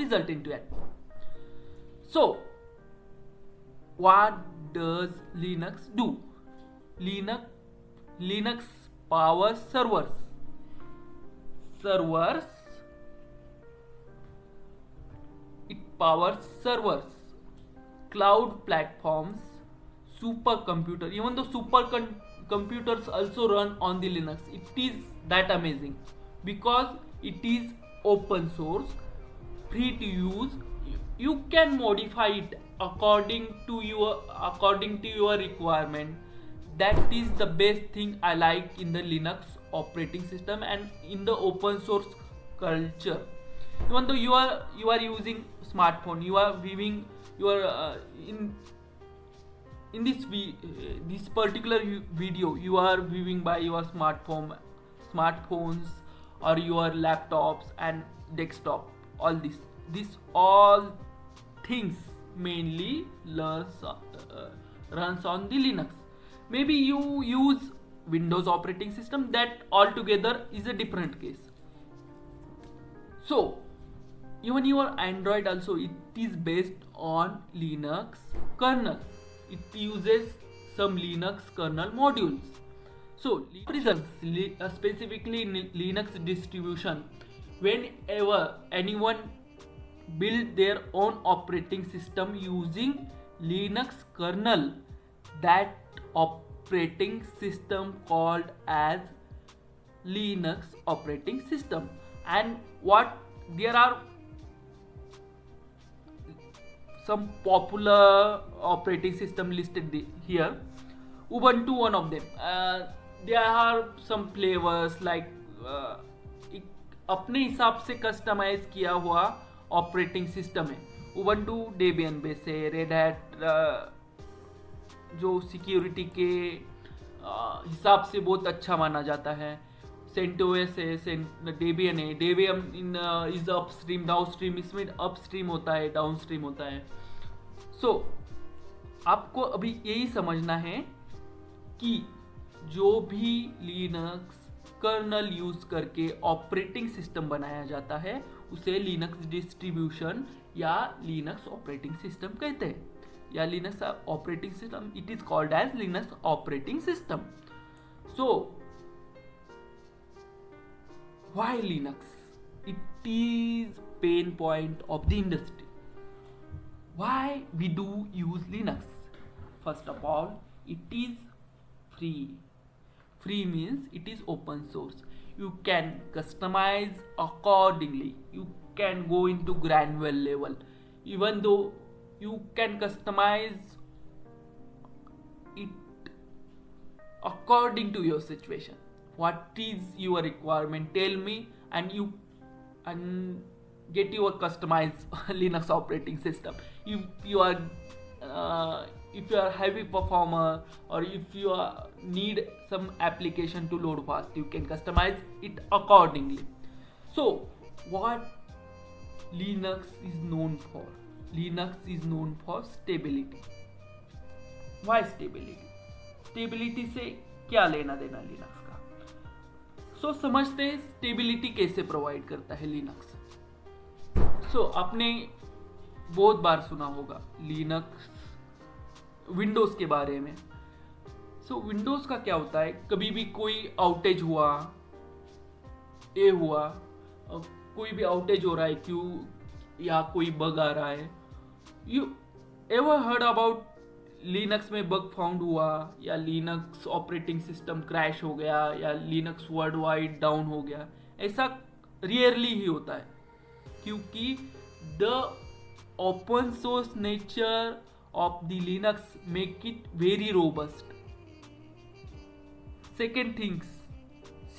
result into it. So what does Linux do? Linux powers servers. It powers servers, cloud platforms, supercomputer. Even though computers also run on the Linux, it is that amazing because it is open source, free to use. You can modify it according to your requirement. That is the best thing I like in the Linux operating system and in the open source culture. Even though you are using smartphone, you are viewing your in this particular video, you are viewing by your smartphones or your laptops and desktop. All this all things mainly runs on the Linux. Maybe you use Windows operating system, that altogether is a different case. So even your Android also, it is based on Linux kernel. It uses some Linux kernel modules. So specifically in Linux distribution, whenever anyone build their own operating system using Linux kernel, that operating system called as Linux operating system. And what there are some popular operating system listed here. Ubuntu one of them. There are some flavors like अपने हिसाब से customise किया हुआ operating system है. Ubuntu Debian base है. Red hat जो security के हिसाब से बहुत अच्छा माना जाता है. CentOS है, Debian है. Debian is upstream, downstream. इसमें अपस्ट्रीम होता है, डाउनस्ट्रीम होता है. सो आपको अभी यही समझना है कि जो भी लिनक्स कर्नल यूज करके ऑपरेटिंग सिस्टम बनाया जाता है उसे लिनक्स डिस्ट्रीब्यूशन या लिनक्स ऑपरेटिंग सिस्टम कहते हैं, या Linux operating system. It is called as Linux operating system. So why Linux? It is pain point of the industry. Why we do use Linux? First of all, it is free. Free means it is open source. You can customize accordingly. You can go into granular level. Even though you can customize it according to your situation. What is your requirement? Tell me, and get your customized Linux operating system. If you are heavy performer, or if you need some application to load fast, you can customize it accordingly. So what Linux is known for? Linux is known for stability. Why stability? Stability से क्या लेना देना Linux का? सो समझते हैं stability कैसे provide करता है लिनक्स. सो आपने बहुत बार सुना होगा लिनक्स विंडोज के बारे में. सो विंडोज का क्या होता है, कभी भी कोई आउटेज हुआ, कोई भी आउटेज हो रहा है क्यों, या कोई बग आ रहा है. You ever heard about Linux में बग फाउंड हुआ, या लिनक्स ऑपरेटिंग सिस्टम क्रैश हो गया, या लिनक्स वर्ल्ड वाइड डाउन हो गया? ऐसा रियरली ही होता है, क्योंकि the open source nature of the Linux make it very robust. Second things,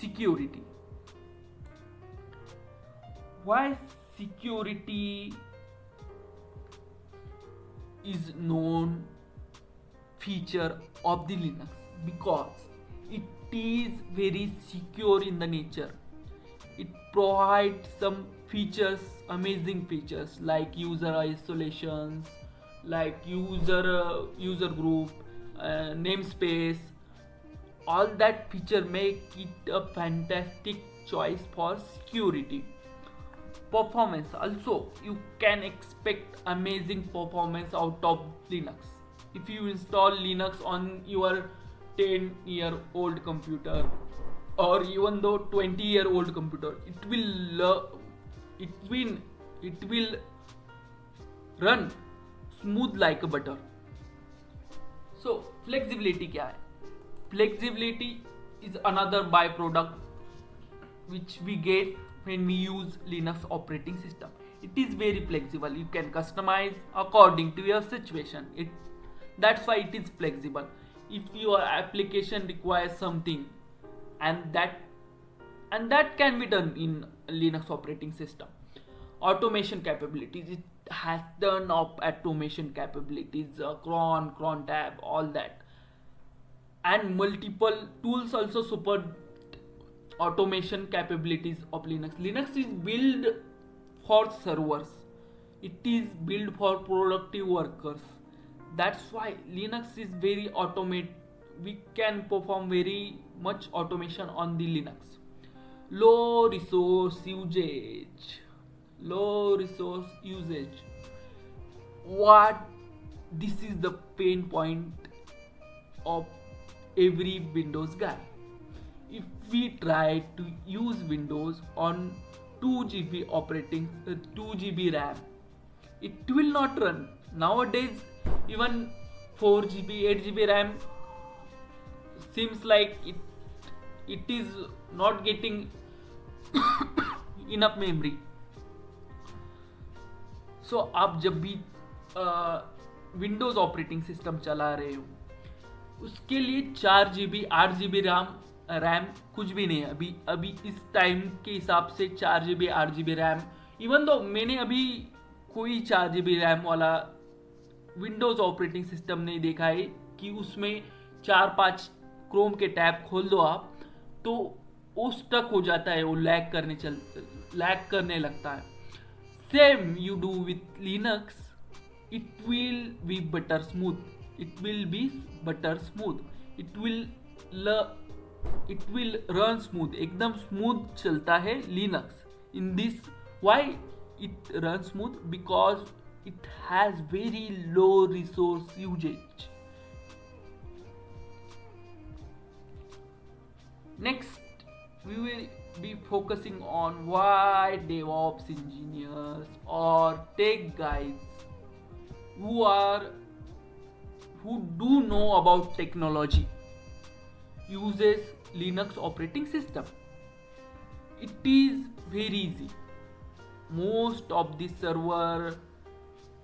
security. Why security is known feature of the Linux? Because it is very secure in the nature. It provides some features, amazing features like user isolations, like user group, namespace. All that feature make it a fantastic choice for security. performance also, you can expect amazing performance out of Linux. If you install Linux on your 10-year-old computer, or even though 20-year-old computer, it will run smooth like a butter. So flexibility क्या है? Flexibility is another byproduct which we get when we use Linux operating system. It is very flexible. You can customize according to your situation. That's why it is flexible. If your application requires something, and that can be done in Linux operating system. Automation capabilities. It has turned up automation capabilities, cron tab, all that, and multiple tools also support automation capabilities of Linux. Linux is built for servers. It is built for productive workers. That's why Linux is very automate. We can perform very much automation on the Linux. Low resource usage. What? This is the pain point of every Windows guy. If we try to use Windows on 2 GB operating 2 GB RAM, it will not run. Nowadays, even 4 GB, 8 GB RAM seems like it is not getting enough memory. So आप जब भी Windows operating system चला रहे हो, उसके लिए 4 GB 8 GB RAM कुछ भी नहीं है अभी इस टाइम के हिसाब से। 4 GB 8 GB RAM, even though मैंने अभी कोई 4 GB रैम वाला विंडोज ऑपरेटिंग सिस्टम नहीं देखा है कि उसमें 4-5 क्रोम के टैब खोल दो आप तो वो स्टक हो जाता है, वो लैग करने लगता है। Same you do with Linux, it will be butter smooth. It will run smooth. एकदम smooth चलता है Linux. In this, why it runs smooth? Because it has very low resource usage. Next, we will be focusing on why DevOps engineers or tech guys who do know about technology uses Linux operating system. It is very easy. Most of the server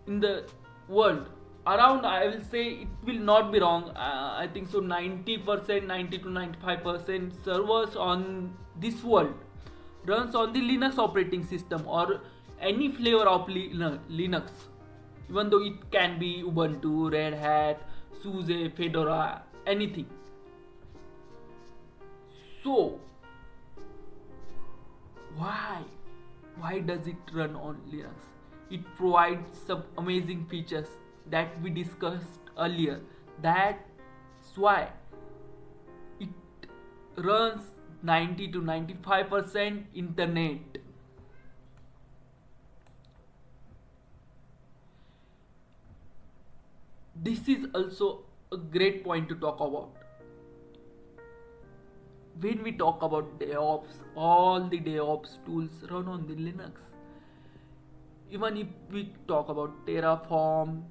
in the world around, I will say, it will not be wrong, I think so, 90%, 90 to 95% servers on this world runs on the Linux operating system or any flavor of Linux, even though it can be Ubuntu, Red Hat, SUSE, Fedora, anything. So why does it run on Linux? It provides some amazing features that we discussed earlier. That's why it runs 90 to 95% internet. This is also a great point to talk about. When we talk about DevOps, all the DevOps tools run on the Linux. Even if we talk about Terraform,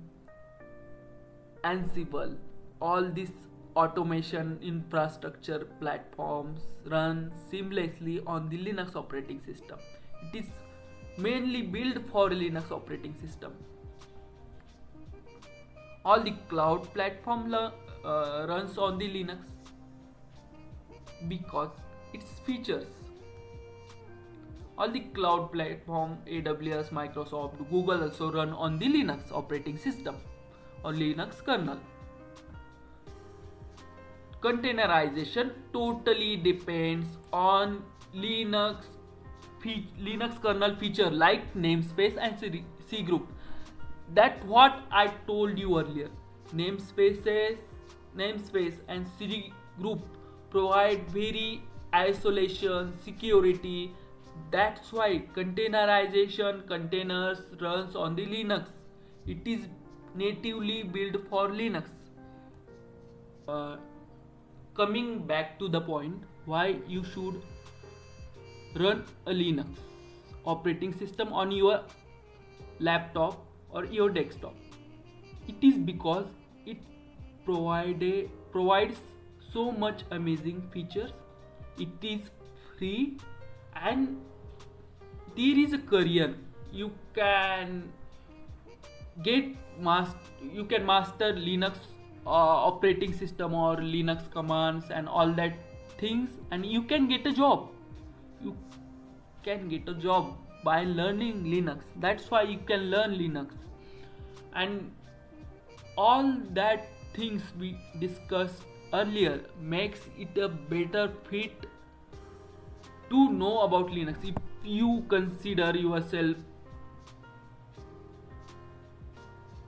Ansible, all these automation infrastructure platforms run seamlessly on the Linux operating system. It is mainly built for Linux operating system. All the cloud platform runs on the Linux because its features. All the cloud platform, AWS, Microsoft, Google also run on the Linux operating system or Linux kernel. Containerization totally depends on Linux kernel feature like namespace and cgroup. That's what I told you earlier. Namespace and cgroup provide very isolation, security That's why containerization containers runs on the Linux. It is natively built for Linux. Uh, Coming back to the point, why you should run a Linux operating system on your laptop or your desktop. It is because it provides so much amazing features. It is free and there is a career. You can you can master Linux operating system or Linux commands and all that things, and you can get a job. You can get a job by learning Linux. That's why you can learn Linux. And all that things we discussed earlier makes it a better fit to know about Linux. If you consider yourself,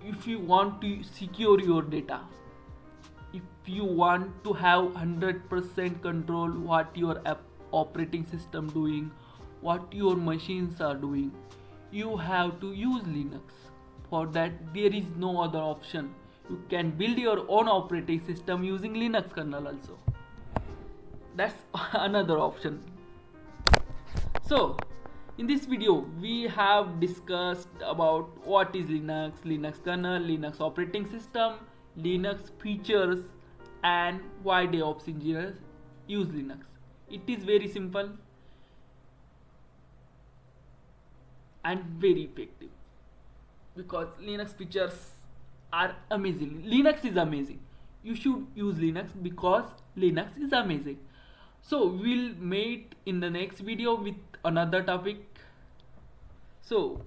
if you want to secure your data, if you want to have 100% control what your operating system doing, what your machines are doing, you have to use Linux. For that there is no other option. You can build your own operating system using Linux kernel also. That's another option. So in this video we have discussed about what is Linux, Linux kernel, Linux operating system, Linux features, and why DevOps engineers use Linux. It is very simple and very effective because Linux features are amazing. Linux is amazing. You should use Linux because Linux is amazing. So we'll meet in the next video with another topic. So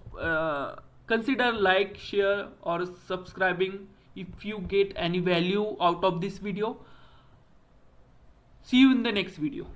consider like, share or subscribing if you get any value out of this video. See you in the next video.